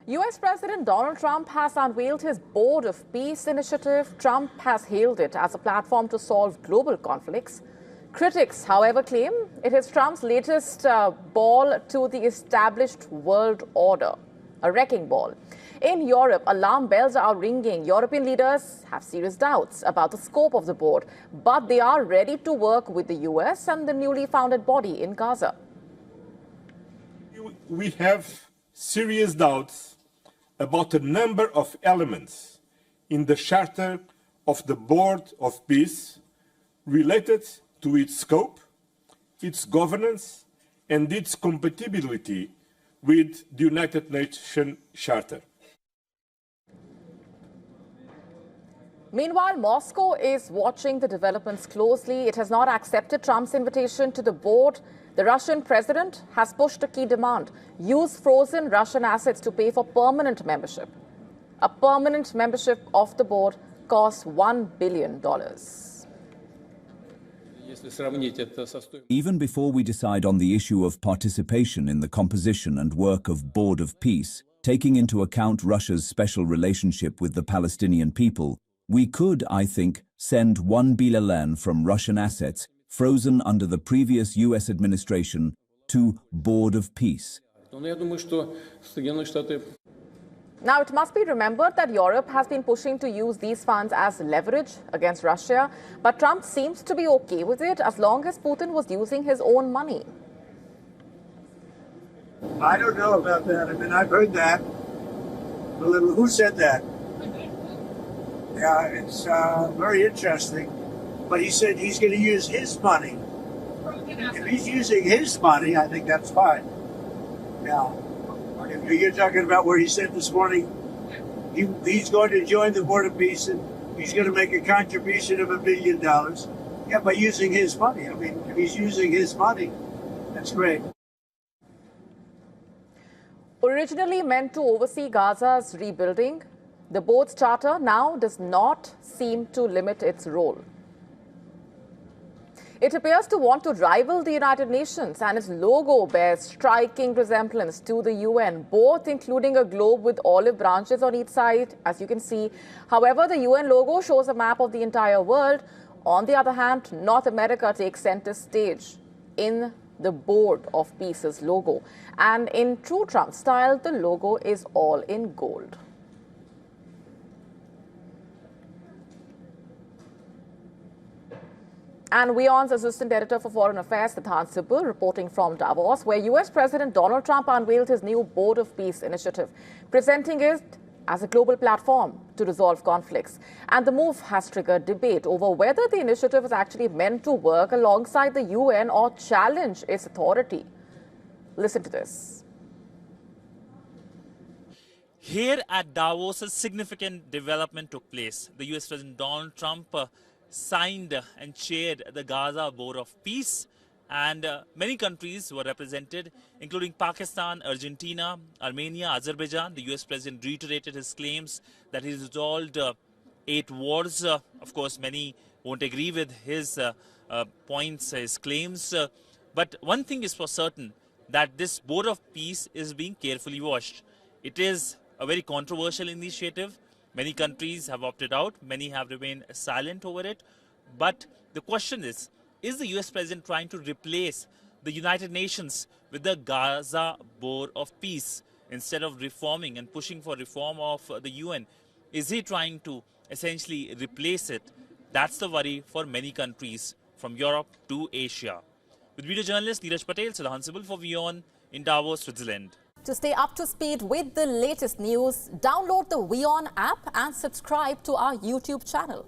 US President Donald Trump has unveiled his Board of Peace initiative. Trump has hailed it as a platform to solve global conflicts. Critics, however, claim it is Trump's latest ball to the established world order, a wrecking ball. In Europe, alarm bells are ringing. European leaders have serious doubts about the scope of the board, but they are ready to work with the US and the newly founded body in Gaza. We have serious doubts about a number of elements in the Charter of the Board of Peace related to its scope, its governance, and its compatibility with the United Nations Charter. Meanwhile, Moscow is watching the developments closely. It has not accepted Trump's invitation to the board. The Russian president has pushed a key demand: use frozen Russian assets to pay for permanent membership. A permanent membership of the board costs $1 billion. Even before we decide on the issue of participation in the composition and work of Board of Peace, taking into account Russia's special relationship with the Palestinian people, we could, I think, send $1 billion from Russian assets frozen under the previous US administration to Board of Peace. Now, it must be remembered that Europe has been pushing to use these funds as leverage against Russia, but Trump seems to be okay with it as long as Putin was using his own money. I don't know about that. I mean, I've heard that. But who said that? Yeah, it's very interesting. But he said he's going to use his money. If he's using his money, I think that's fine. Now, if you're talking about where he said this morning, he's going to join the Board of Peace and he's going to make a contribution of $1 billion. Yeah, by using his money. I mean, if he's using his money, that's great. Originally meant to oversee Gaza's rebuilding, the board's charter now does not seem to limit its role. It appears to want to rival the United Nations, and its logo bears striking resemblance to the UN, both including a globe with olive branches on each side, as you can see. However, the UN logo shows a map of the entire world. On the other hand, North America takes center stage in the Board of Peace's logo. And in true Trump style, the logo is all in gold. And WION's Assistant Editor for Foreign Affairs, Siddhant, reporting from Davos, where US President Donald Trump unveiled his new Board of Peace initiative, presenting it as a global platform to resolve conflicts. And the move has triggered debate over whether the initiative is actually meant to work alongside the UN or challenge its authority. Listen to this. Here at Davos, a significant development took place. The US President Donald Trump signed and chaired the Gaza Board of Peace, and many countries were represented, including Pakistan, Argentina, Armenia, Azerbaijan. The US President reiterated his claims that he resolved 8 wars. Of course, many won't agree with his points, his claims. But one thing is for certain, that this Board of Peace is being carefully watched. It is a very controversial initiative. Many countries have opted out. Many have remained silent over it. But the question is the US President trying to replace the United Nations with the Gaza Board of Peace instead of reforming and pushing for reform of the UN? Is he trying to essentially replace it? That's the worry for many countries from Europe to Asia. With video journalist Neeraj Patel, Siddhant for WION in Davos, Switzerland. To stay up to speed with the latest news, download the WION app and subscribe to our YouTube channel.